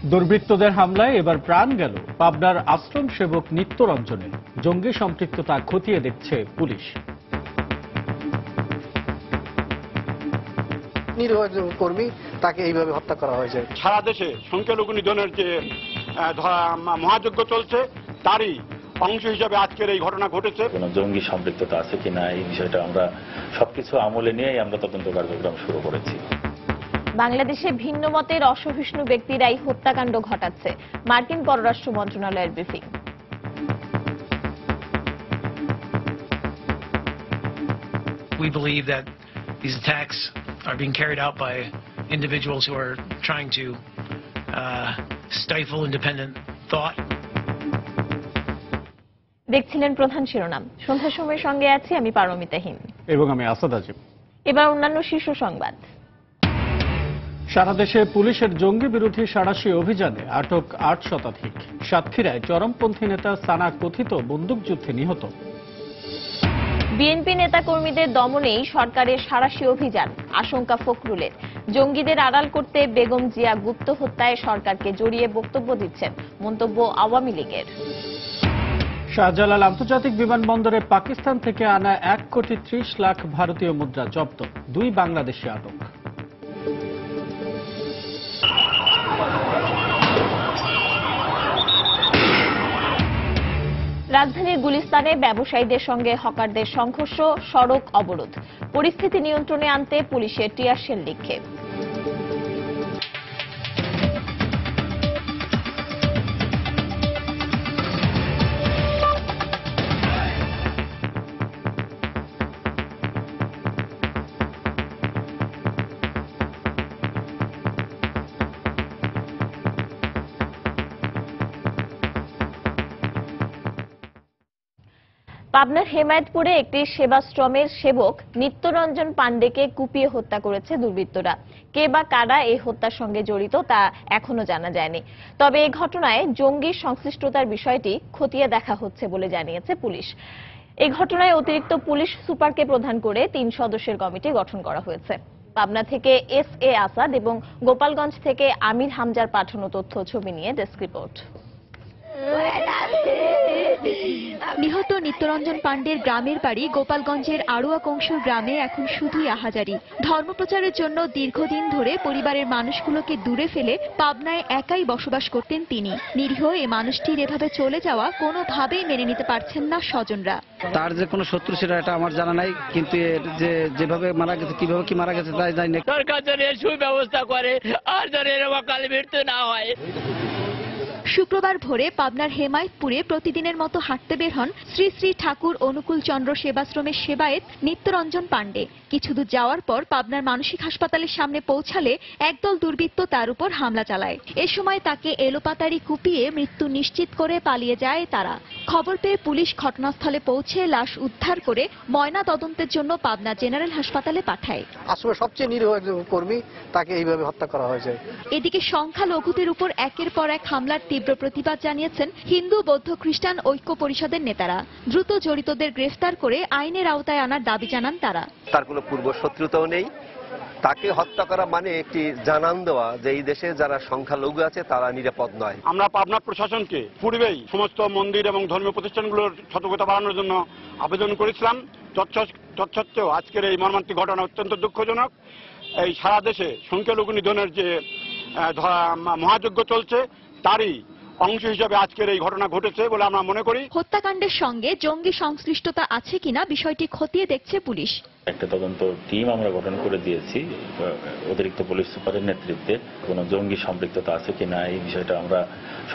দুর্বৃত্তদের হামলায় এবার প্রাণ গেল পাবনার আশ্রম সেবক নিত্যরঞ্জনের। জঙ্গি সম্পৃক্ততা খতিয়ে দেখছে পুলিশ। নিরীহ একজন কর্মী, তাকে এইভাবে হত্যা করা হয়েছে। সারা দেশে সংখ্যালঘু নিধনের যে মহাযজ্ঞ চলছে, তারই অংশ হিসাবে আজকের এই ঘটনা ঘটেছে। কোন জঙ্গি সম্পৃক্ততা আছে কিনা এই বিষয়টা আমরা সবকিছু আমলে নিয়েই আমরা তদন্ত কার্যক্রম শুরু করেছি। বাংলাদেশে ভিন্ন মতের অসহিষ্ণু ব্যক্তিরাই হত্যাকাণ্ড ঘটাচ্ছে, মার্কিন পররাষ্ট্র মন্ত্রণালয়ের briefing. We believe that these attacks are being carried out by individuals who are trying to stifle independent thought. দেখছিলেন প্রধান শিরোনাম। সন্ধ্যার সময়ের সঙ্গে আছি আমি পারমিতা হিম এবং আমি আসাদ আজিম। এবার অন্যান্য শীর্ষ সংবাদ। সারা দেশে পুলিশের জঙ্গি বিরোধী সাঁড়াশি অভিযানে আটক ৮ শতাধিক। সাতক্ষীরায় চরমপন্থী নেতা সানা কথিত বন্দুকযুদ্ধে নিহত। বিএনপি নেতাকর্মীদের দমনেই সরকারের সাঁড়াশি অভিযান, আশঙ্কা ফখরুলের। জঙ্গিদের আড়াল করতে বেগম জিয়া গুপ্ত হত্যায় সরকারকে জড়িয়ে বক্তব্য দিচ্ছেন, মন্তব্য আওয়ামী লীগের। শাহজালাল আন্তর্জাতিক বিমানবন্দরে পাকিস্তান থেকে আনা ১,৩০,০০,০০০ ভারতীয় মুদ্রা জব্দ। ২ বাংলাদেশি আটক। রাজধানীর গুলিস্তানে ব্যবসায়ীদের সঙ্গে হকারদের সংঘর্ষ, সড়ক অবরোধ। পরিস্থিতি নিয়ন্ত্রণে আনতে পুলিশের টিয়ার শেল নিক্ষেপ। পাবনার হেমায়েতপুরে একটি সেবাশ্রমের সেবক নিত্যরঞ্জন পাণ্ডেকে কুপিয়ে হত্যা করেছে দুর্বৃত্তরা। কে বা কারা এই হত্যার সঙ্গে জড়িত তা এখনো জানা যায়নি। তবে এই ঘটনায় জঙ্গি সংশ্লিষ্টতার বিষয়টি খতিয়ে দেখা হচ্ছে বলে জানিয়েছে পুলিশ। এই ঘটনায় অতিরিক্ত পুলিশ সুপারকে প্রধান করে ৩ সদস্যের কমিটি গঠন করা হয়েছে। পাবনা থেকে এস.এ. আসাদ এবং গোপালগঞ্জ থেকে আমির হামজার পাঠানো তথ্য ছবি নিয়ে ডেস্ক রিপোর্ট। নিহত নিত্যরঞ্জন পাণ্ডের গ্রামের বাড়ি গোপালগঞ্জের আড়ুয়া কংসুর গ্রামে এখন শুধুই আহাজারি। ধর্মপ্রচারের জন্য দীর্ঘদিন ধরে পরিবারের মানুষগুলোকে দূরে ফেলে পাবনায় একাই বসবাস করতেন তিনি। নিরীহ এ মানুষটির এভাবে চলে যাওয়া কোনোভাবেই মেনে নিতে পারছেন না স্বজনরা। তার যে কোনো শত্রু ছিল এটা আমার জানা নাই, কিন্তু যেভাবে মারা গেছে, কিভাবে কি মারা গেছে তাই জানি না। সরকার যেন এর সুব্যবস্থা করে আর যেন এরকম অকাল মৃত্যু না হয়। শুক্রবার ভোরে পাবনার হেমায়েতপুরে প্রতিদিনের মতো হাঁটতে বের হন শ্রী শ্রী ঠাকুর অনুকূল চন্দ্র সেবাশ্রমের সেবায়েত নিত্যরঞ্জন পাণ্ডে। কিছু দূর যাওয়ার পর পাবনার মানসিক হাসপাতালের সামনে পৌঁছালে একদল দুর্বৃত্ত তার উপর হামলা চালায়। এ সময় তাকে এলোপাতাড়ি কুপিয়ে মৃত্যু নিশ্চিত করে পালিয়ে যায় তারা। খবর পেয়ে পুলিশ ঘটনাস্থলে পৌঁছে লাশ উদ্ধার করে ময়না তদন্তের জন্য পাবনা জেনারেল হাসপাতালে পাঠায়। আসলে সবচেয়ে নিরীহ একজন কর্মী, তাকে এইভাবে হত্যা করা হয়েছে। এদিকে সংখ্যালঘুদের উপর একের পর এক হামলার তীব্র প্রতিবাদ জানিয়েছেন হিন্দু, বৌদ্ধ, খ্রিস্টান ঐক্য পরিষদের নেতারা। দ্রুত জড়িতদের গ্রেফতার করে আইনের আওতায় আনার দাবি জানান তারা। তার কোনো পূর্ব শত্রুতাও নেই। তাকে হত্যা করা মানে একটি জানান দেওয়া যে এই দেশে যারা সংখ্যালঘু আছে তারা নিরাপদ নয়। আমরা পাবনা প্রশাসনকে পূর্বেই সমস্ত মন্দির এবং ধর্মীয় প্রতিষ্ঠানগুলোর সতর্কতা বাড়ানোর জন্য আবেদন করেছিলাম। তৎসত্ত্বেও আজকের এই মর্মান্তিক ঘটনা অত্যন্ত দুঃখজনক। এই সারা দেশে সংখ্যালঘু নিধনের যে মহাযজ্ঞ চলছে, তারই অংশ হিসাবে আজকের এই ঘটনা ঘটেছে বলে আমরা মনে করি। হত্যাকাণ্ডের সঙ্গে জঙ্গি সংশ্লিষ্টতা আছে কিনা বিষয়টি খতিয়ে দেখছে পুলিশ। একটা তদন্ত টিম আমরা গঠন করে দিয়েছি অতিরিক্ত পুলিশ সুপারের নেতৃত্বে। কোন জঙ্গি সম্পৃক্ততা আছে কিনা এই বিষয়টা আমরা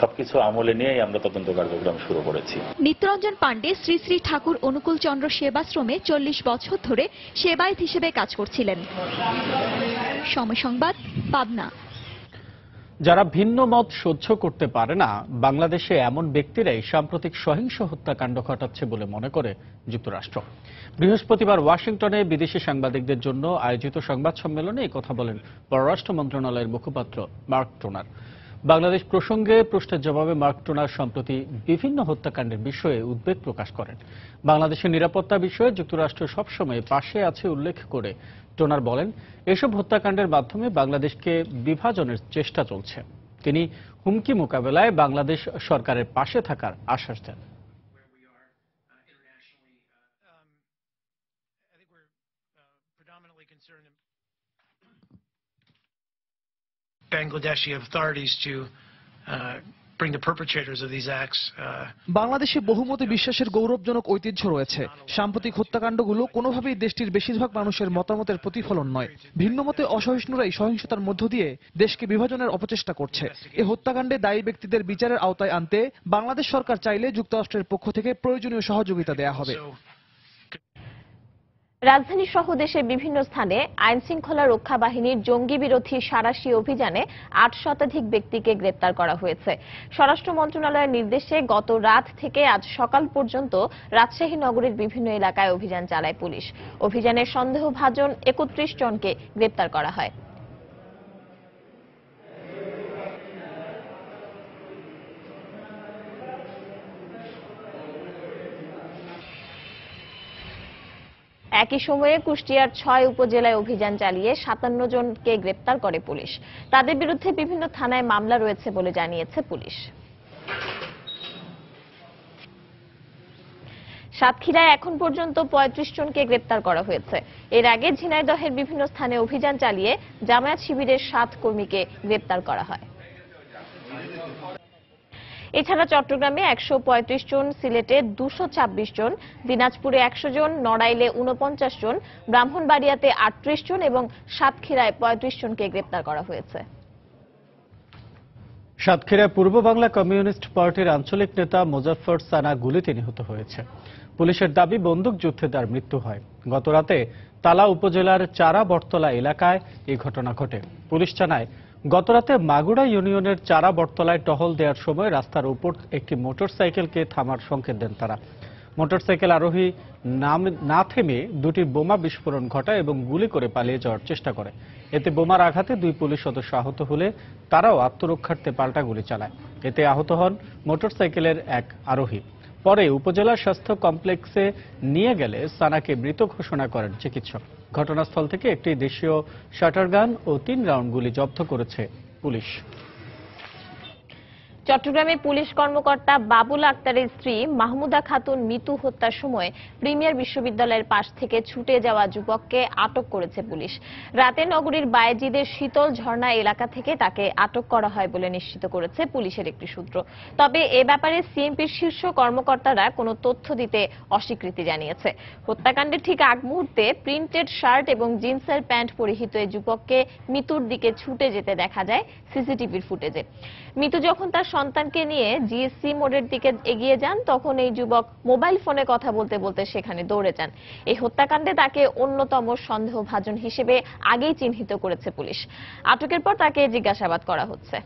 সবকিছু আমলে নিয়েই আমরা তদন্ত কার্যক্রম শুরু করেছি। নিত্যরঞ্জন পাণ্ডে শ্রী শ্রী ঠাকুর অনুকূল চন্দ্র সেবাশ্রমে 40 বছর ধরে সেবায়েত হিসেবে কাজ করছিলেন। সময় সংবাদ, পাবনা। যারা ভিন্ন মত সহ্য করতে পারে না, বাংলাদেশে এমন ব্যক্তিরাই সাম্প্রতিক সহিংস হত্যাকাণ্ড ঘটাচ্ছে বলে মনে করে যুক্তরাষ্ট্র। বৃহস্পতিবার ওয়াশিংটনে বিদেশি সাংবাদিকদের জন্য আয়োজিত সংবাদ সম্মেলনে এই কথা বলেন পররাষ্ট্র মন্ত্রণালয়ের মুখপাত্র মার্ক টোনার। বাংলাদেশ প্রসঙ্গে প্রশ্নের জবাবে মার্ক টোনার সম্প্রতি বিভিন্ন হত্যাকাণ্ডের বিষয়ে উদ্বেগ প্রকাশ করেন। বাংলাদেশের নিরাপত্তা বিষয়ে যুক্তরাষ্ট্র সবসময় পাশে আছে উল্লেখ করে টোনার বলেন, এসব হত্যাকাণ্ডের মাধ্যমে বাংলাদেশকে বিভাজনের চেষ্টা চলছে। তিনি হুমকি মোকাবেলায় বাংলাদেশ সরকারের পাশে থাকার আশ্বাস দেন। Bangladeshi authorities to bring the perpetrators of these acts. বাংলাদেশে বহুমতে বিশ্বাসের গৌরবজনক ঐতিহ্য রয়েছে। সাম্প্রতিক হত্যাকাণ্ডগুলো কোনোভাবেই দেশটির বেশিরভাগ মানুষের মতামতের প্রতিফলন নয়। ভিন্নমতে অসহিষ্ণুরাই সহিংসতার মধ্য দিয়ে দেশকে বিভাজনের অপচেষ্টা করছে। এই হত্যাকাণ্ডে দায়ী ব্যক্তিদের বিচারের আওতায় আনতে বাংলাদেশ সরকার চাইলে যুক্তরাষ্ট্রের পক্ষ থেকে প্রয়োজনীয় সহযোগিতা দেয়া হবে। রাজধানী সহ দেশের বিভিন্ন স্থানে আইন শৃঙ্খলা রক্ষা বাহিনীর জঙ্গি বিরোধী সাঁড়াশি অভিযানে ৮ শতাধিক ব্যক্তিকে গ্রেপ্তার করা হয়েছে। স্বরাষ্ট্র মন্ত্রণালয়ের নির্দেশে গত রাত থেকে আজ সকাল পর্যন্ত রাজশাহী নগরীর বিভিন্ন এলাকায় অভিযান চালায় পুলিশ। অভিযানে সন্দেহভাজন ৩১ জনকে গ্রেপ্তার করা হয়। একই সময়ে কুষ্টিয়ার ৬ উপজেলায় অভিযান চালিয়ে ৫৭ জনকে গ্রেপ্তার করে পুলিশ। তাদের বিরুদ্ধে বিভিন্ন থানায় মামলা রয়েছে বলে জানিয়েছে পুলিশ। সাতক্ষীরায় এখন পর্যন্ত ৩৫ জনকে গ্রেপ্তার করা হয়েছে। এর আগে ঝিনাইদহের বিভিন্ন স্থানে অভিযান চালিয়ে জামায়াত শিবিরের ৭ কর্মীকে গ্রেপ্তার করা হয়। এছাড়া চট্টগ্রামে ১৩৫ জন, সিলেটে ২২৬ জন, দিনাজপুরে ১০০ জন, নড়াইলে ৪৯ জন, ব্রাহ্মণবাড়িয়াতে ৩৮ জন এবং সাতক্ষীরায় ৩৫ জনকে গ্রেপ্তার করা হয়েছে। সাতক্ষীরায় পূর্ব বাংলা কমিউনিস্ট পার্টির আঞ্চলিক নেতা মোজাফফর সানা গুলিতে নিহত হয়েছে। পুলিশের দাবি বন্দুকযুদ্ধে তার মৃত্যু হয়। গতরাতে তালা উপজেলার চারা বটতলা এলাকায় এই ঘটনা ঘটে। পুলিশ জানায়, গতরাতে মাগুড়া ইউনিয়নের চারা বটতলায় টহল দেওয়ার সময় রাস্তার উপর একটি মোটরসাইকেলকে থামার সংকেত দেন তারা। মোটরসাইকেল আরোহী না থেমে দুটি বোমা বিস্ফোরণ ঘটায় এবং গুলি করে পালিয়ে যাওয়ার চেষ্টা করে। এতে বোমার আঘাতে ২ পুলিশ সদস্য আহত হলে তারাও আত্মরক্ষার্থে পাল্টা গুলি চালায়। এতে আহত হন মোটরসাইকেলের এক আরোহী। পরে উপজেলা স্বাস্থ্য কমপ্লেক্সে নিয়ে গেলে সানাকে মৃত ঘোষণা করেন চিকিৎসক। ঘটনাস্থল থেকে একটি দেশীয় শাটারগান ও ৩ রাউন্ড গুলি জব্দ করেছে পুলিশ। চট্টগ্রামে পুলিশ কর্মকর্তা বাবুল আক্তারের স্ত্রী মাহমুদা খাতুন মিতু হত্যার সময় প্রিমিয়ার বিশ্ববিদ্যালয়ের পাশ থেকে ছুটে যাওয়া যুবককে আটক করেছে পুলিশ। রাতে নগরীর বায়েজিদের শীতল ঝর্ণা এলাকা থেকে তাকে আটক করা হয় বলে নিশ্চিত করেছে পুলিশের একটি সূত্র। তবে এ ব্যাপারে সিএমপির শীর্ষ কর্মকর্তারা কোনো তথ্য দিতে অস্বীকৃতি জানিয়েছে। হত্যাকাণ্ডের ঠিক আগ মুহূর্তে প্রিন্টেড শার্ট এবং জিন্সের প্যান্ট পরিহিত এই যুবককে মিতুর দিকে ছুটে যেতে দেখা যায় সিসিটিভির ফুটেজে। মিতু যখন তার সন্তানকে নিয়ে জিএসসি মোড়ের দিকে এগিয়ে যান, তখন এই যুবক মোবাইল ফোনে কথা বলতে বলতে সেখানে দৌড়ে যান। এই হত্যাকাণ্ডে তাকে অন্যতম সন্দেহভাজন হিসেবে আগেই চিহ্নিত করেছে পুলিশ। আটকের পর তাকে জিজ্ঞাসাবাদ করা হচ্ছে।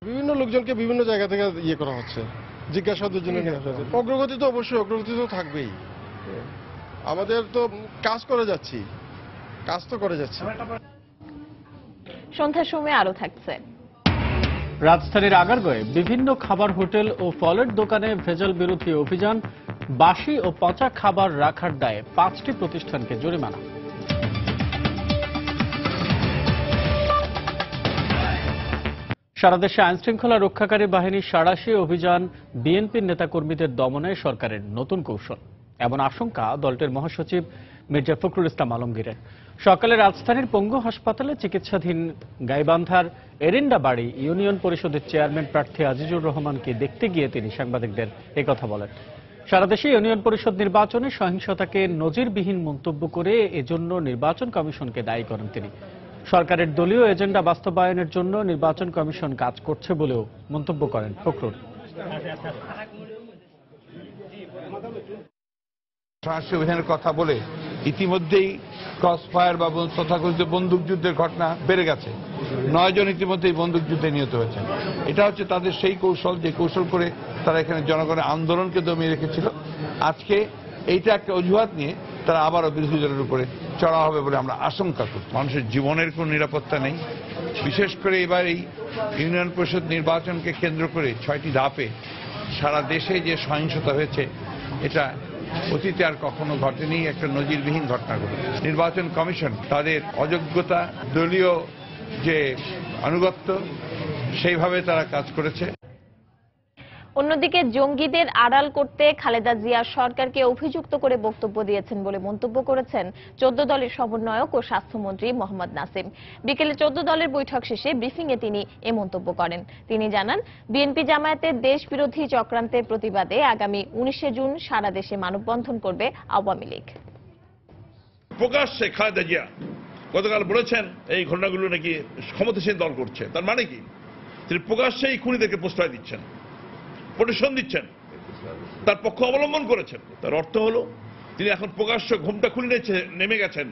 বিভিন্ন লোকজনকে বিভিন্ন জায়গা থেকে করা হচ্ছে, জিজ্ঞাসাবাদের জন্য। অগ্রগতি তো অবশ্যই, অগ্রগতি তো থাকবেই। আমাদের তো কাজ করে যাচ্ছি। সন্ধ্যার সময় আরো থাকছে। রাজধানীর আগারগাঁওয়ে বিভিন্ন খাবার হোটেল ও ফলের দোকানে ভেজাল বিরোধী অভিযান, বাসি ও পচা খাবার রাখার দায়ে 5টি প্রতিষ্ঠানকে জরিমানা। সারা দেশে আইনশৃঙ্খলা রক্ষাকারী বাহিনীর সাঁড়াশি অভিযান বিএনপির নেতাকর্মীদের দমনে সরকারের নতুন কৌশল, এমন আশঙ্কা দলটির মহাসচিব মির্জা ফখরুল ইসলাম আলমগীরের। সকালে রাজধানীর পঙ্গু হাসপাতালে চিকিৎসাধীন গাইবান্ধার এরিন্ডা বাড়ি ইউনিয়ন পরিষদের চেয়ারম্যান প্রার্থী আজিজুর রহমানকে দেখতে গিয়ে তিনি সাংবাদিকদের একথা বলেন। সারা দেশে ইউনিয়ন পরিষদ নির্বাচনে সহিংসতাকে নজিরবিহীন মন্তব্য করে এজন্য নির্বাচন কমিশনকে দায়ী করেন তিনি। সরকারের দলীয় এজেন্ডা বাস্তবায়নের জন্য নির্বাচন কমিশন কাজ করছে বলেও মন্তব্য করেন ফখরুল। সরাসরি অভিযানের কথা বলে ইতিমধ্যেই ক্রস ফায়ার বা তথাকথিত বন্দুকযুদ্ধের ঘটনা বেড়ে গেছে। 9 জন ইতিমধ্যেই বন্দুকযুদ্ধে নিহত হয়েছেন। এটা হচ্ছে তাদের সেই কৌশল, যে কৌশল করে তারা এখানে জনগণের আন্দোলনকে দমিয়ে রেখেছিল। আজকে এইটা একটা অজুহাত নিয়ে তারা আবারও বিরোধী দলের উপরে চড়া হবে বলে আমরা আশঙ্কা করি। মানুষের জীবনের কোনো নিরাপত্তা নেই। বিশেষ করে এবার এই ইউনিয়ন পরিষদ নির্বাচনকে কেন্দ্র করে 6টি ধাপে সারা দেশে যে সহিংসতা হয়েছে, এটা অতীতে আর কখনো ঘটেনি, একটা নজিরবিহীন ঘটনা ঘটেছে। নির্বাচন কমিশন তাদের অযোগ্যতা, দলীয় যে আনুগত্য, সেইভাবে তারা কাজ করেছে। অন্যদিকে জঙ্গিদের আড়াল করতে খালেদা জিয়া সরকারকে অভিযুক্ত করে বক্তব্য দিয়েছেন বলে মন্তব্য করেছেন 14 দলের সমন্বয়ক ও স্বাস্থ্যমন্ত্রী মোহাম্মদ নাসিম। বিকেলে 14 দলের বৈঠক শেষে ব্রিফিংয়ে তিনি এ মন্তব্য করেন। তিনি জানান, বিএনপি জামায়াতের দেশবিরোধী চক্রান্তের প্রতিবাদে আগামী 19 জুন সারা দেশে মানববন্ধন করবে আওয়ামী লীগ। প্রকাশ্যে খালেদা জিয়া গতকাল বলেছেন এই ঘটনাগুলো নাকি ক্ষমতাসীন দল করছে। তার মানে কি? তিনি প্রকাশ্যে এই খুনিদেরকে প্রশ্রয় দিচ্ছেন, প্রোটেকশন দিচ্ছেন, তার পক্ষ অবলম্বন করেছেন। তার অর্থ হলো তিনি এখন প্রকাশ্য ঘুমটা খুলে নেমে গেছেন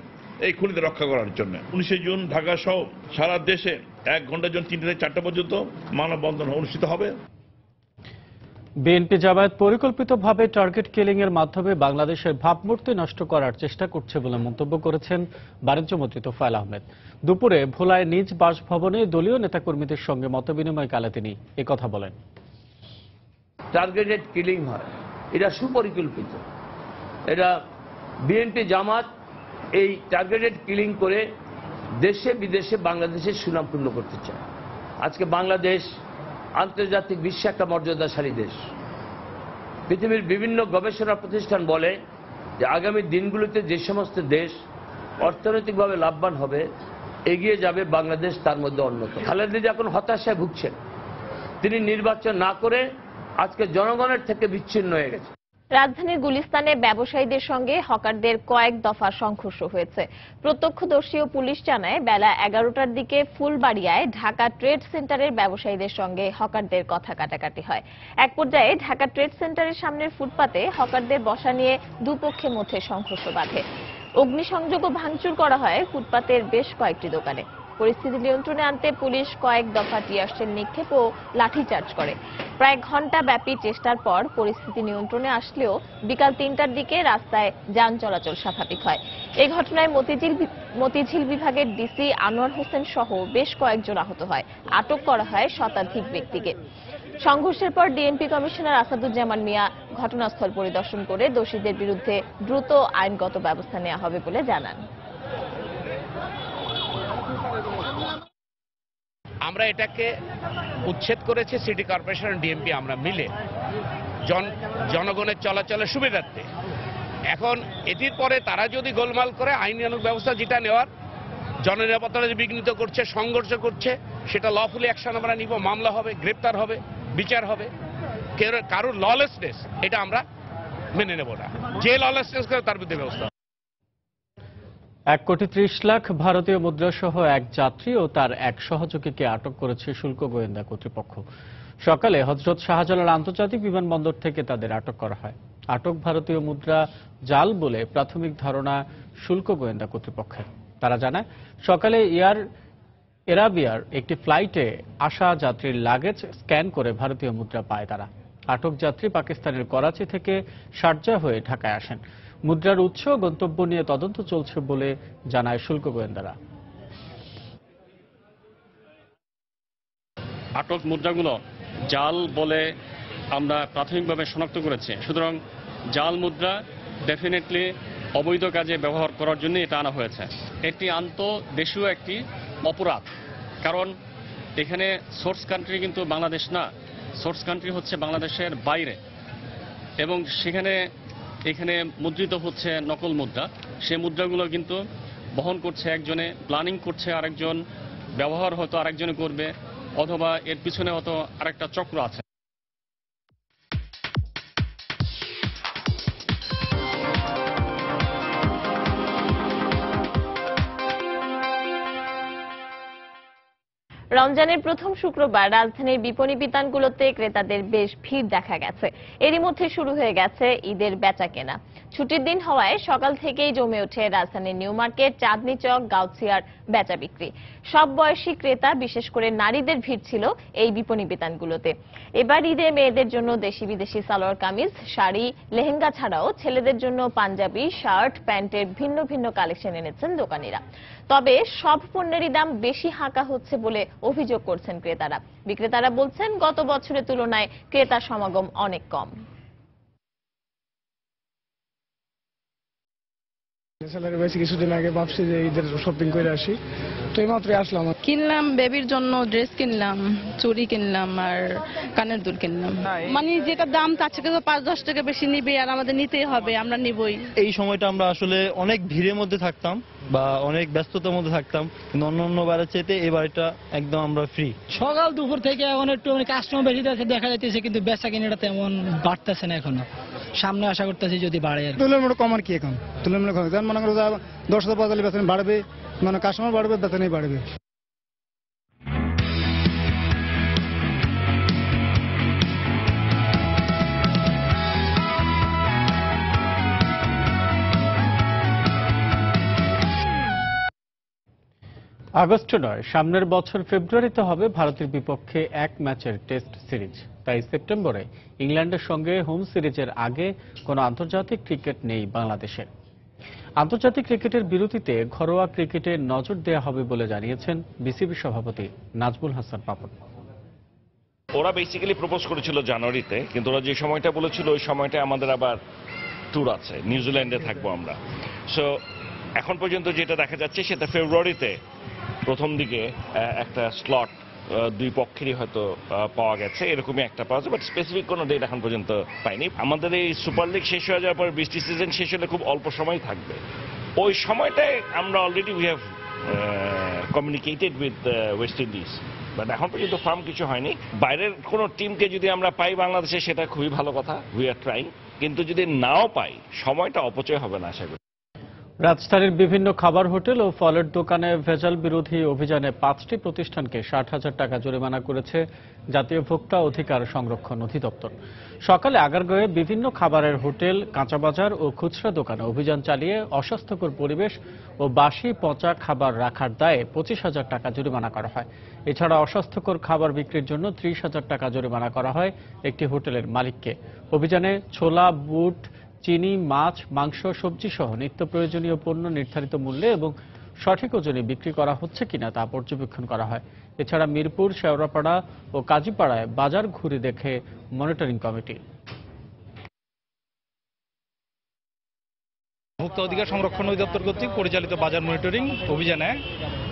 এই খুনিদের রক্ষা করার জন্য। 19 জুন ঢাকা সহ সারা দেশে 1 ঘন্টার জন্য 3টা থেকে 4টা পর্যন্ত মানববন্ধন অনুষ্ঠিত হবে। বিএনপি জামায়াত পরিকল্পিতভাবে টার্গেট কিলিং এর মাধ্যমে বাংলাদেশের ভাবমূর্তি নষ্ট করার চেষ্টা করছে বলে মন্তব্য করেছেন বাণিজ্যমন্ত্রী তোফায়েল আহমেদ। দুপুরে ভোলায় নিজ বাসভবনে দলীয় নেতাকর্মীদের সঙ্গে মতবিনিময়কালে তিনি একথা বলেন। টার্গেটেড কিলিং হয়, এটা সুপরিকল্পিত। এটা বিএনপি জামাত এই টার্গেটেড কিলিং করে দেশে বিদেশে বাংলাদেশের সুনামপূর্ণ করতে চায়। আজকে বাংলাদেশ আন্তর্জাতিক বিশ্বে একটা মর্যাদাশালী দেশ। পৃথিবীর বিভিন্ন গবেষণা প্রতিষ্ঠান বলে যে আগামী দিনগুলোতে যে সমস্ত দেশ অর্থনৈতিকভাবে লাভবান হবে, এগিয়ে যাবে বাংলাদেশ তার মধ্যে অন্যতম। খালেদা জিয়া এখন হতাশায় ভুগছেন। তিনি নির্বাচন না করে আজকে জনগণের থেকে বিচ্ছিন্ন হয়ে গেছে। রাজধানীর গুলিস্তানে ব্যবসায়ীদের সঙ্গে হকারদের কয়েক দফা সংঘর্ষ হয়েছে। প্রত্যক্ষদর্শী ও পুলিশ জানায়, বেলা 11টার দিকে ফুলবাড়িয়ায় ঢাকা ট্রেড সেন্টারের ব্যবসায়ীদের সঙ্গে হকারদের কথা কাটাকাটি হয়। এক পর্যায়ে ঢাকা ট্রেড সেন্টারের সামনের ফুটপাতে হকারদের বসা নিয়ে দুপক্ষের মধ্যে সংঘর্ষ বাধে। অগ্নিসংযোগ ও ভাঙচুর করা হয় ফুটপাতের বেশ কয়েকটি দোকানে। পরিস্থিতি নিয়ন্ত্রণে আনতে পুলিশ কয়েক দফা টিয়ার সেল নিক্ষেপ ও লাঠিচার্জ করে। প্রায় ঘণ্টা ব্যাপী চেষ্টার পর পরিস্থিতি নিয়ন্ত্রণে আসলেও বিকাল 3টার দিকে রাস্তায় যান চলাচল স্বাভাবিক হয়। এই ঘটনায় মতিঝিল বিভাগের ডিসি আনোয়ার হোসেন সহ বেশ কয়েকজন আহত হয়। আটক করা হয় শতাধিক ব্যক্তিকে। সংঘর্ষের পর ডিএমপি কমিশনার আসাদুজ্জামান মিয়া ঘটনাস্থল পরিদর্শন করে দোষীদের বিরুদ্ধে দ্রুত আইনগত ব্যবস্থা নেওয়া হবে বলে জানান। আমরা এটাকে উচ্ছেদ করেছে সিটি কর্পোরেশন ডিএমপি আমরা মিলে জনগণের চলাচলের সুবিধার্থে। এখন এটির পরে তারা যদি গোলমাল করে আইনানুগ ব্যবস্থা যেটা নেওয়ার, জননিরাপত্তা বিঘ্নিত করছে, সংঘর্ষ করছে, সেটা লফুলি অ্যাকশন আমরা নিব। মামলা হবে, গ্রেপ্তার হবে, বিচার হবে। কারোর ললেসনেস এটা আমরা মেনে নেব না। যে ললেসনেস করে তার বিরুদ্ধে ব্যবস্থা। 1,30,00,000 ভারতীয় মুদ্রা সহ এক যাত্রী ও তার এক সহযোগীকে আটক করেছে শুল্ক গোয়েন্দা কর্তৃপক্ষ। সকালে হযরত শাহজালাল আন্তর্জাতিক বিমানবন্দর থেকে তাদের আটক করা হয়। আটক ভারতীয় মুদ্রা জাল বলে প্রাথমিক ধারণা শুল্ক গোয়েন্দা কর্তৃপক্ষের। তারা জানায়, সকালে এয়ার এরাবিয়ার একটি ফ্লাইটে আসা যাত্রীর লাগেজ স্ক্যান করে ভারতীয় মুদ্রা পায় তারা। আটক যাত্রী পাকিস্তানের করাচি থেকে শারজাহ হয়ে ঢাকায় আসেন। মুদ্রার উৎস গন্তব্য নিয়ে তদন্ত চলছে বলে জানায় শুল্ক গোয়েন্দারা। আটক মুদ্রাগুলো জাল বলে আমরা প্রাথমিকভাবে শনাক্ত করেছি। সুতরাং জাল মুদ্রা ডেফিনেটলি অবৈধ কাজে ব্যবহার করার জন্য এটা আনা হয়েছে। এটি আন্তঃদেশীয় একটি অপরাধ, কারণ এখানে সোর্স কান্ট্রি কিন্তু বাংলাদেশ না, সোর্স কান্ট্রি হচ্ছে বাংলাদেশের বাইরে, এবং এখানে মুদ্রিত হচ্ছে নকল মুদ্রা। সেই মুদ্রাগুলো কিন্তু বহন করছে একজনে, প্ল্যানিং করছে আরেকজন, ব্যবহার হয়তো আরেকজনে করবে, অথবা এর পিছনে হয়তো আরেকটা চক্র আছে। রমজানের প্রথম শুক্রবার রাজধানীর বিপণী বিতানগুলোতে ক্রেতাদের বেশ ভিড় দেখা গেছে। এরই মধ্যে শুরু হয়ে গেছে ঈদের বেচাকেনা। ছুটির দিন হওয়ায় সকাল থেকেই জমে ওঠে রাজধানীর নিউ মার্কেট, চাঁদনী চক, গাউছিয়ার বেচা বিক্রি। সব বয়সী ক্রেতা, বিশেষ করে নারীদের ভিড় ছিল এই বিপণী বিতানগুলোতে। এবার ঈদে মেয়েদের জন্য দেশি বিদেশি সালোয়ার কামিজ, শাড়ি, লেহেঙ্গা ছাড়াও ছেলেদের জন্য পাঞ্জাবি, শার্ট, প্যান্টের ভিন্ন ভিন্ন কালেকশন এনেছেন দোকানিরা। তবে সব পণ্যেরই দাম বেশি হাঁকা হচ্ছে বলে অভিযোগ করছেন ক্রেতারা। বিক্রেতারা বলছেন, গত বছরের তুলনায় ক্রেতার সমাগম অনেক কম। স্যালারি পাইছি কিছুদিন আগে, ভাবছি যে ঈদের শপিং করে আসি, তো এই মাত্রই আসলাম। কিনলাম বেবির জন্য ড্রেস কিনলাম, চুড়ি কিনলাম আর কানের দুল কিনলাম। মানে যেটা দাম তার থেকে 5-10 টাকা বেশি নিবে আর আমাদের নিতেই হবে, আমরা নিবই। এই সময়টা আমরা আসলে অনেক ভিড়ের মধ্যে থাকতাম বা অনেক ব্যস্ততার মধ্যে থাকতাম, কিন্তু অন্য বারের চাইতে এই বাড়িটা একদম আমরা ফ্রি। সকাল দুপুর থেকে এখন একটু কাস্টমার বেশি দেখা যাইতেছে, কিন্তু বেচা কিনাটা তেমন বাড়তেছে না এখনো। সামনে আশা করতেছি যদি বাড়ে। তুলনামূলক কম আর কি, এখন তুলনামূলক কম, মনে করো 10,000 বেতন বাড়বে, মানে কাস্টমার বাড়বে, বেতনই বাড়বে। আগস্টে নয়, সামনের বছর ফেব্রুয়ারিতে হবে ভারতের বিপক্ষে 1 ম্যাচের টেস্ট সিরিজ। তাই সেপ্টেম্বরে ইংল্যান্ডের সঙ্গে হোম সিরিজের আগে কোনো আন্তর্জাতিক ক্রিকেট নেই বাংলাদেশে। আন্তর্জাতিক ক্রিকেটের বিরতিতে ঘরোয়া ক্রিকেটে নজর দেওয়া হবে বলে জানিয়েছেন বিসিবি সভাপতি নাজমুল হাসান পাপন। ওরা বেসিক্যালি প্রপোজ করেছিল জানুয়ারিতে, কিন্তু ওরা যে সময়টা বলেছিল ওই সময়টা আমাদের আবার ট্যুর আছে, নিউজিল্যান্ডে থাকবো আমরা। সো এখন পর্যন্ত যেটা দেখা যাচ্ছে সেটা ফেব্রুয়ারিতে প্রথম দিকে একটা স্লট 2 পক্ষেরই হয়তো পাওয়া গেছে, এরকমই একটা পাওয়া যায়, বাট স্পেসিফিক কোনো ডেট এখন পর্যন্ত পাইনি। আমাদের এই সুপার লিগ শেষ হয়ে যাওয়ার পর বৃষ্টি সিজন শেষ হলে খুব অল্প সময় থাকবে, ওই সময়টায় আমরা already we have communicated with West Indies, but এখন পর্যন্ত ফার্ম কিছু হয়নি। বাইরের কোনো টিমকে যদি আমরা পাই বাংলাদেশে সেটা খুবই ভালো কথা, উই আর ট্রাইং, কিন্তু যদি নাও পাই সময়টা অপচয় হবে না আশা করি। রাজধানীর বিভিন্ন খাবার হোটেল ও ফলের দোকানে ভেজাল বিরোধী অভিযানে 5টি প্রতিষ্ঠানকে 60,000 টাকা জরিমানা করেছে জাতীয় ভোক্তা অধিকার সংরক্ষণ অধিদপ্তর। সকালে আগারগাঁওয়ে বিভিন্ন খাবারের হোটেল, কাঁচা বাজার ও খুচরা দোকানে অভিযান চালিয়ে অস্বাস্থ্যকর পরিবেশ ও বাসি পচা খাবার রাখার দায়ে 25,000 টাকা জরিমানা করা হয়। এছাড়া অস্বাস্থ্যকর খাবার বিক্রির জন্য 30,000 টাকা জরিমানা করা হয় একটি হোটেলের মালিককে। অভিযানে ছোলা, বুট, চিনি, মাছ, মাংস, সবজি সহ নিত্য প্রয়োজনীয় পণ্য নির্ধারিত মূল্যে এবং সঠিক ওজনে বিক্রি করা হচ্ছে কিনা তা পর্যবেক্ষণ করা হয়। এছাড়া মিরপুর, শেওড়াপাড়া ও কাজীপাড়ায় বাজার ঘুরে দেখে মনিটরিং কমিটি। ভোক্তা অধিকার সংরক্ষণ অধিদপ্তর কর্তৃক পরিচালিত বাজার মনিটরিং অভিযানে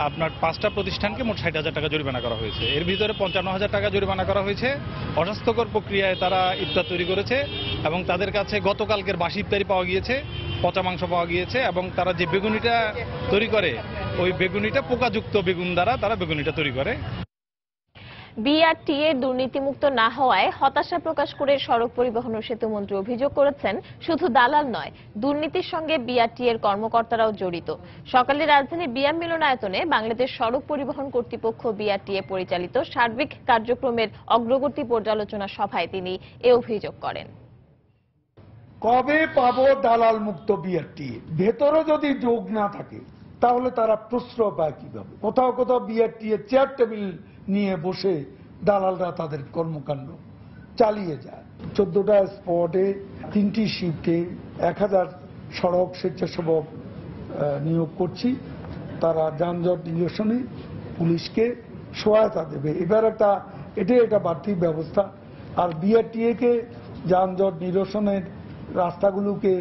আপনার 5টা প্রতিষ্ঠানকে মোট 60,000 টাকা জরিমানা করা হয়েছে। এর ভিতরে 55,000 টাকা জরিমানা করা হয়েছে অস্বাস্থ্যকর প্রক্রিয়ায় তারা ইফতার তৈরি করেছে এবং তাদের কাছে গতকালকের বাসি ইফতারি পাওয়া গিয়েছে, পচা মাংস পাওয়া গিয়েছে এবং তারা যে বেগুনিটা তৈরি করে ওই বেগুনিটা পোকাযুক্ত বেগুন দ্বারা তারা বেগুনিটা তৈরি করে। বিআরটিএ দুর্নীতিমুক্ত না হওয়ায় হতাশা প্রকাশ করে সড়ক পরিবহন ও সেতুমন্ত্রী অভিযোগ করেছেন শুধু দালাল নয়, দুর্নীতির সঙ্গে বিআরটিএর কর্মকর্তারাও জড়িত। সকালে রাজধানীর বিয়াম মিলনায়তনে বাংলাদেশ সড়ক পরিবহন কর্তৃপক্ষ বিআরটিএ পরিচালিত সার্বিক কার্যক্রমের অগ্রগতি পর্যালোচনা সভায় তিনি এ অভিযোগ করেন। কবে পাবো দালাল মুক্ত বিআরটিএ? ভেতরে যদি যোগ না থাকে তাহলে তারা প্রশ্রয় পায় কিভাবে? কোথাও কোথাও বিআরটিএ চেয়ার টেবিল নিয়ে বসে দালালরা তাদের কর্মকাণ্ড চালিয়ে যায়। 14টা স্পটে 3টি শিফটে 1000 সড়ক স্বেচ্ছাসেবক নিয়োগ করছি। তারা যানজট নিরসনে পুলিশকে সহায়তা দেবে। এবার এটা বাড়তি ব্যবস্থা। আর বিআরটিএ কে যানজট নিরসনের রাস্তাগুলোকে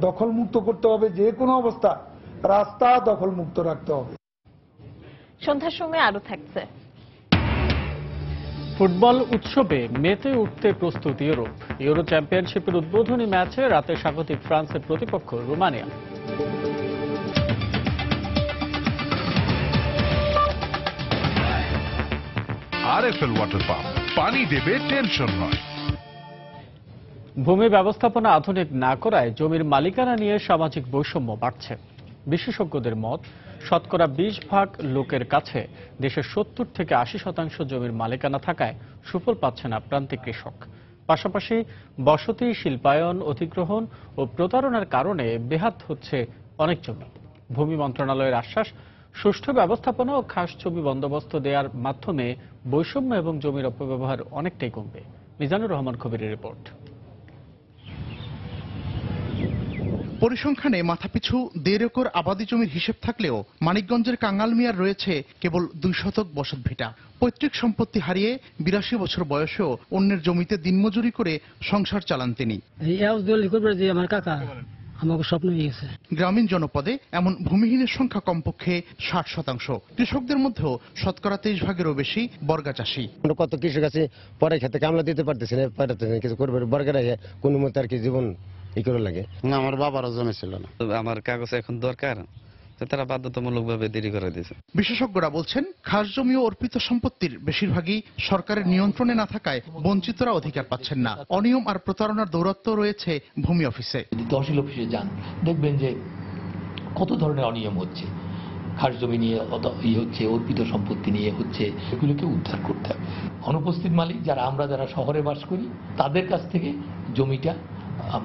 দখলমুক্ত করতে হবে, যে কোনো অবস্থা রাস্তা দখলমুক্ত রাখতে হবে। সন্ধ্যার সময় আরো থাকছে ফুটবল উৎসবে মেতে উঠতে প্রস্তুত ইউরোপ। ইউরো চ্যাম্পিয়নশিপের উদ্বোধনী ম্যাচে রাতে স্বাগতিক ফ্রান্সের প্রতিপক্ষ রোমানিয়া। আরএফএল ওয়াটার পাম্প, পানি দেবে টেনশন নয়। ভূমি ব্যবস্থাপনা আধুনিক না করায় জমির মালিকানা নিয়ে সামাজিক বৈষম্য বাড়ছে। বিশেষজ্ঞদের মত, শতকরা 20% লোকের কাছে দেশের 70 থেকে 80% জমির মালিকানা থাকায় সুফল পাচ্ছে না প্রান্তিক কৃষক। পাশাপাশি বসতি, শিল্পায়ন, অধিগ্রহণ ও প্রতারণার কারণে বেহাত হচ্ছে অনেক জমি। ভূমি মন্ত্রণালয়ের আশ্বাস, সুষ্ঠু ব্যবস্থাপনা ও খাস জমি বন্দোবস্ত দেওয়ার মাধ্যমে বৈষম্য এবং জমির অপব্যবহার অনেকটাই কমবে। মিজানুর রহমান কবিরের রিপোর্ট। পরিসংখ্যানে মাথাপিছু 1.5 একর আবাদি জমির হিসেব থাকলেও মানিকগঞ্জের কাঙ্গাল মিয়ার রয়েছে কেবল 2 শতক বসত ভিটা। পৈতৃক সম্পত্তি হারিয়ে 82 বছর বয়সেও অন্যের জমিতে দিনমজুরি করে সংসার চালান তিনি। আমার কাকা আমাকে স্বপ্ন হয়ে গেছে। গ্রামীণ জনপদে এমন ভূমিহীনের সংখ্যা কমপক্ষে 60%। কৃষকদের মধ্যেও শতকরা 23%-এরও বেশি বর্গা চাষী। কত কৃষক আছে পরে খেতে কামলা দিতে পারতেছে না, কিছু করবে বর্গা রেখে কোনো মতে আর কি জীবন ই করে লাগে। না, আমার বাবারও জমি ছিল না। আমার কাগজ এখন দরকার, তারা বাধ্যতামূলকভাবে দেরি করে দিয়েছে। বিশেষজ্ঞরা বলছেন, খাস জমি ও অর্পিত সম্পত্তির বেশিরভাগই সরকারের নিয়ন্ত্রণে না থাকায় বঞ্চিতরা অধিকার পাচ্ছেন না। অনিয়ম আর প্রতারণার দৌরাত্ম্য রয়েছে ভূমি অফিসে। তহসিল অফিসে যান, দেখবেন যে কত ধরনের অনিয়ম হচ্ছে। খাস জমি নিয়ে হচ্ছে, অর্পিত সম্পত্তি নিয়ে হচ্ছে, এগুলোকে উদ্ধার করতে হবে। অনুপস্থিত মালিক যারা শহরে বাস করি, তাদের কাছ থেকে জমিটা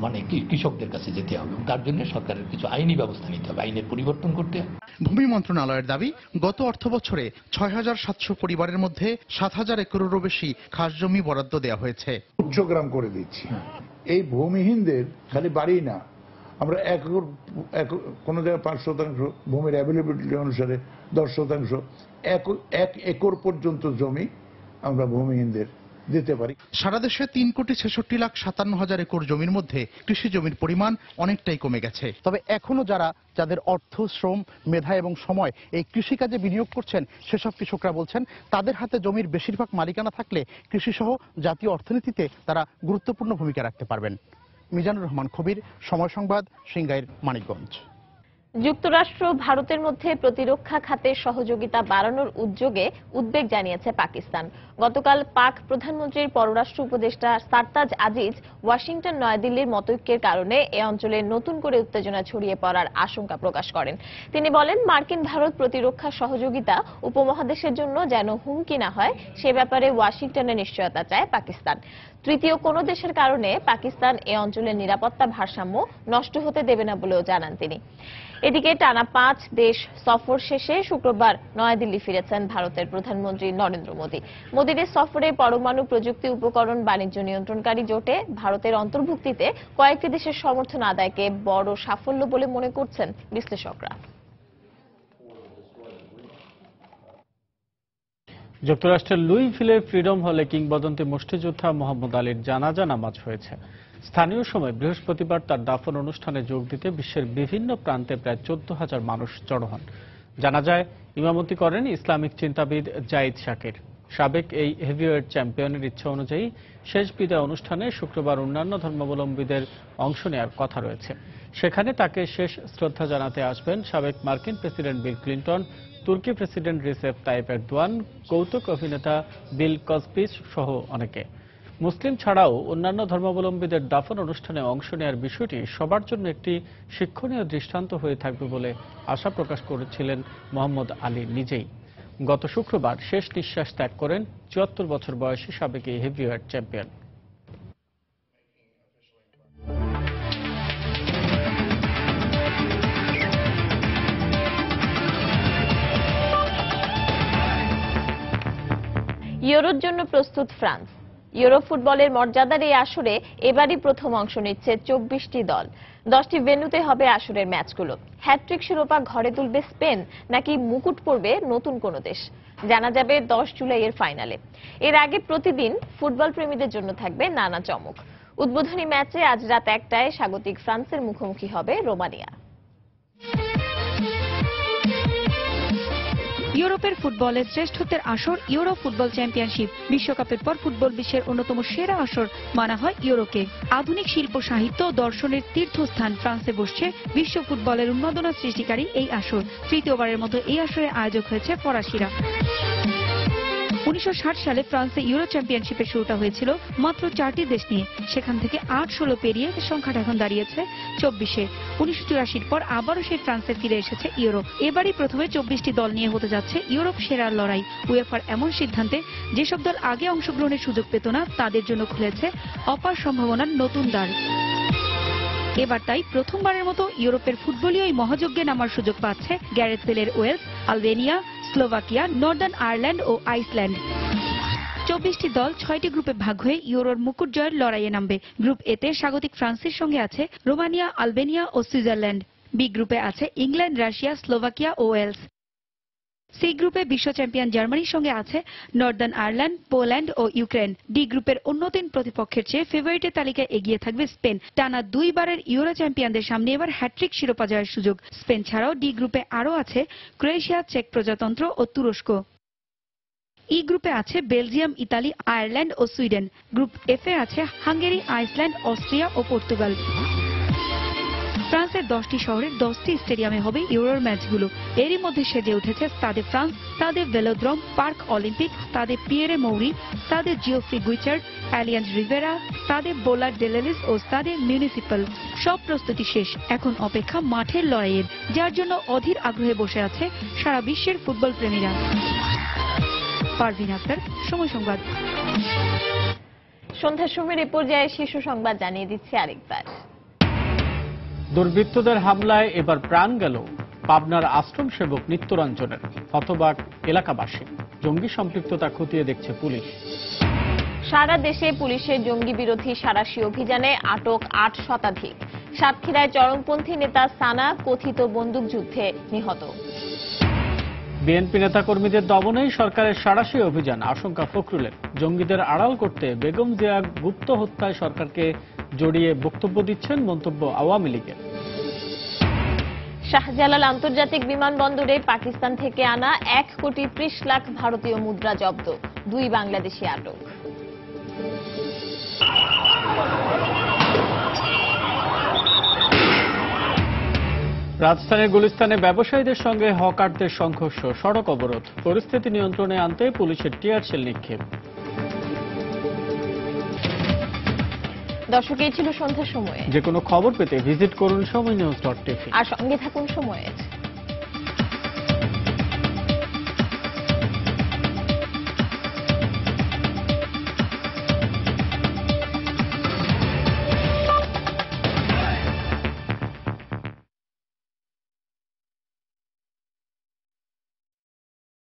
মানে কৃষকদের কাছে যেতে হবে। তার জন্য সরকারের কিছু আইনি ব্যবস্থা নিতে হবে, আইনের পরিবর্তন করতে হবে। ভূমি মন্ত্রণালয়ের দাবি, গত অর্থ বছরে ৬৭০০ পরিবারের মধ্যে ৭০০০ একরেরও বেশি খাস জমি বরাদ্দ দেওয়া হয়েছে। উচ্চগ্রাম করে দিচ্ছি। এই ভূমিহীনদের খালি বাড়ি না, আমরা কোন জায়গায় ৫% ভূমির অ্যাভেলেবিলিটি অনুসারে 10%, 1 একর পর্যন্ত জমি আমরা ভূমিহীনদের দিতে পারি। সারা দেশে ৩,৬৬,৫৭,০০০ একর জমির মধ্যে কৃষি জমির পরিমাণ অনেকটাই কমে গেছে। তবে এখনো যাদের অর্থ, শ্রম, মেধা এবং সময় এই কৃষিকাজে বিনিয়োগ করছেন, সেসব কৃষকরা বলছেন তাদের হাতে জমির বেশিরভাগ মালিকানা থাকলে কৃষি সহ জাতীয় অর্থনীতিতে তারা গুরুত্বপূর্ণ ভূমিকা রাখতে পারবেন। মিজানুর রহমান খবির, সময় সংবাদ, সিংগাইর, মানিকগঞ্জ। যুক্তরাষ্ট্র ভারতের মধ্যে প্রতিরক্ষা খাতে সহযোগিতা বাড়ানোর উদ্বেগ জানিয়েছে পাকিস্তান। গতকাল পাক প্রধানমন্ত্রীর পররাষ্ট্র উপদেষ্টা সারতাজ আজিজ ওয়াশিংটন নয়াদিল্লির মতৈক্যের কারণে এ অঞ্চলে নতুন করে উত্তেজনা ছড়িয়ে পড়ার আশঙ্কা প্রকাশ করেন। তিনি বলেন, মার্কিন ভারত প্রতিরক্ষা সহযোগিতা উপমহাদেশের জন্য যেন হুমকি না হয়, সে ব্যাপারে ওয়াশিংটনের নিশ্চয়তা চায় পাকিস্তান। তৃতীয় কোনো দেশের কারণে পাকিস্তান এ অঞ্চলের নিরাপত্তা ভারসাম্য নষ্ট হতে দেবে না বলেও জানান তিনি। এদিকে টানা 5 দেশ সফর শেষে শুক্রবার নয়াদিল্লি ফিরেছেন ভারতের প্রধানমন্ত্রী নরেন্দ্র মোদী। মোদীর সফরে পরমাণু প্রযুক্তি উপকরণ বাণিজ্য নিয়ন্ত্রণকারী জোটে ভারতের অন্তর্ভুক্তিতে কয়েকটি দেশের সমর্থন আদায়কে বড় সাফল্য বলে মনে করছেন বিশ্লেষকরা। যুক্তরাষ্ট্রের লুইভিলে ফ্রিডম হলে কিংবদন্তি মুষ্টিযোদ্ধা মোহাম্মদ আলীর জানাজা নামাজ হয়েছে। স্থানীয় সময় বৃহস্পতিবার তার দাফন অনুষ্ঠানে যোগ দিতে বিশ্বের বিভিন্ন প্রান্তে প্রায় 14,000 মানুষ জড়ো হন। জানাজায় ইমামতি করেন ইসলামিক চিন্তাবিদ জাইদ শাকির। সাবেক এই হেভিওয়েট চ্যাম্পিয়নের ইচ্ছা অনুযায়ী শেষ বিদায় অনুষ্ঠানে শুক্রবার অন্যান্য ধর্মাবলম্বীদের অংশ নেওয়ার কথা রয়েছে। সেখানে তাকে শেষ শ্রদ্ধা জানাতে আসবেন সাবেক মার্কিন প্রেসিডেন্ট বিল ক্লিন্টন, তুর্কি প্রেসিডেন্ট রিসেপ তাইপ এরদোয়ান, কৌতুক অভিনেতা বিল কসবি সহ অনেকে। মুসলিম ছাড়াও অন্যান্য ধর্মাবলম্বীদের দাফন অনুষ্ঠানে অংশ নেওয়ার বিষয়টি সবার জন্য একটি শিক্ষণীয় দৃষ্টান্ত হয়ে থাকবে বলে আশা প্রকাশ করেছিলেন মোহাম্মদ আলী নিজেই। গত শুক্রবার শেষ নিঃশ্বাস ত্যাগ করেন ৭৪ বছর বয়সী সাবেক এই হেভিওয়েট চ্যাম্পিয়ন। ইউরোর জন্য প্রস্তুত ফ্রান্স। ইউরো ফুটবলের মর্যাদার এই আসরে এবারই প্রথম অংশ নিচ্ছে 24টি দল। 10টি ভেন্যুতে হবে আসরের ম্যাচগুলো। হ্যাটট্রিক শিরোপা ঘরে তুলবে স্পেন নাকি মুকুট পড়বে নতুন কোনো দেশ, জানা যাবে 10 জুলাইয়ের ফাইনালে। এর আগে প্রতিদিন ফুটবল প্রেমীদের জন্য থাকবে নানা চমক। উদ্বোধনী ম্যাচে আজ রাত 1টায় স্বাগতিক ফ্রান্সের মুখোমুখি হবে রোমানিয়া। ইউরোপের ফুটবলের শ্রেষ্ঠত্বের আসর ইউরো ফুটবল চ্যাম্পিয়নশিপ। বিশ্বকাপের পর ফুটবল বিশ্বের অন্যতম সেরা আসর মানা হয় ইউরোকে। আধুনিক শিল্প, সাহিত্য ও দর্শনের তীর্থস্থান ফ্রান্সে বসছে বিশ্ব ফুটবলের উন্মাদনা সৃষ্টিকারী এই আসর। তৃতীয়বারের মতো এই আসরের আয়োজক হয়েছে ফরাসিরা। 1960 সালে ফ্রান্সে ইউরো চ্যাম্পিয়নশিপের শুরুটা হয়েছিল মাত্র 4টি দেশ নিয়ে। সেখান থেকে 8-16 পেরিয়ে সংখ্যাটা এখন দাঁড়িয়েছে 24-এ। 1984 পর আবারও সেই ফ্রান্সে ফিরে এসেছে ইউরো। এবারই প্রথমে 24টি দল নিয়ে হতে যাচ্ছে ইউরোপ সেরার লড়াই। উয়েফার এমন সিদ্ধান্তে যেসব দল আগে অংশগ্রহণের সুযোগ পেত না, তাদের জন্য খুলেছে অপার সম্ভাবনার নতুন দ্বার। এবার তাই প্রথমবারের মতো ইউরোপের ফুটবলীয় এই মহাযজ্ঞে নামার সুযোগ পাচ্ছে গ্যারেথ বেলের Wales, Albania, Slovakia, Northern Ireland ও আইসল্যান্ড। 24টি দল 6টি গ্রুপে ভাগ হয়ে ইউরোর মুকুট জয়ের লড়াইয়ে নামবে। গ্রুপ এতে স্বাগতিক ফ্রান্সের সঙ্গে আছে রোমানিয়া, আলবেনিয়া ও সুইজারল্যান্ড। বি গ্রুপে আছে ইংল্যান্ড, রাশিয়া, স্লোভাকিয়া ও ওয়েলস। সি গ্রুপে বিশ্ব চ্যাম্পিয়ন জার্মানির সঙ্গে আছে নর্দার্ন আয়ারল্যান্ড, পোল্যান্ড ও ইউক্রেন। ডি গ্রুপের অন্য 3 প্রতিপক্ষের চেয়ে ফেভারিটের তালিকায় এগিয়ে থাকবে স্পেন। টানা 2 বারের ইউরো চ্যাম্পিয়নদের সামনে এবার হ্যাট্রিক শিরোপা জয়ের সুযোগ। স্পেন ছাড়াও ডি গ্রুপে আরও আছে ক্রোয়েশিয়া, চেক প্রজাতন্ত্র ও তুরস্ক। ই গ্রুপে আছে বেলজিয়াম, ইতালি, আয়ারল্যান্ড ও সুইডেন। গ্রুপ এফ এ আছে হাঙ্গেরি, আইসল্যান্ড, অস্ট্রিয়া ও পর্তুগাল। ফ্রান্সের 10টি শহরের 10টি স্টেডিয়ামে হবে ইউরোর ম্যাচগুলো। এরই মধ্যে সেজে উঠেছে স্তাদে ফ্রান্স, স্তাদে ভেলোদ্রোম, পার্ক অলিম্পিক, স্তাদে পিয়েরে মৌরি, স্তাদে Geoffrey Guichard, Allianz Rivera, স্তাদে bowler ডেলেলিস ও স্তাদে মিউনিসিপাল। সব প্রস্তুতি শেষ, এখন অপেক্ষা মাঠের লড়াইয়ের, যার জন্য অধীর আগ্রহে বসে আছে সারা বিশ্বের ফুটবল প্রেমীরা। পারভিন আক্তার, সময় সংবাদ। সন্ধ্যার সময়ের এ পর্যায়ে শীর্ষ সংবাদ জানিয়ে দিচ্ছি আরেকবার। দুর্বৃত্তদের হামলায় এবার প্রাণ গেল পাবনার আশ্রম সেবক নিত্যরঞ্জনের। হতবাক এলাকাবাসী। জঙ্গি সম্পৃক্ততা খতিয়ে দেখছে পুলিশ। সারা দেশে পুলিশের জঙ্গি বিরোধী সাঁড়াশি অভিযানে আটক 8 শতাধিক। সাতক্ষীরায় চরমপন্থী নেতা সানা কথিত বন্দুকযুদ্ধে নিহত। বিএনপি নেতাকর্মীদের দমনেই সরকারের সাঁড়াশি অভিযান, আশঙ্কা ফখরুলের। জঙ্গিদের আড়াল করতে বেগম জিয়া গুপ্ত হত্যায় সরকারকে জড়িয়ে বক্তব্য দিচ্ছেন, মন্তব্য আওয়ামী লীগের। শাহজালাল আন্তর্জাতিক বিমানবন্দরে পাকিস্তান থেকে আনা 1,30,00,000 ভারতীয় মুদ্রা জব্দ। 2 বাংলাদেশি আটক। রাজধানীর গুলিস্তানে ব্যবসায়ীদের সঙ্গে হকারদের সংঘর্ষ, সড়ক অবরোধ। পরিস্থিতি নিয়ন্ত্রণে আনতে পুলিশের টিয়ার শেল নিক্ষেপ। দর্শক, এই ছিল সন্ধ্যার সময়ে। যে কোনো খবর পেতে ভিজিট করুন সময়নিউজ.টিভি আর সঙ্গে থাকুন সময়ে।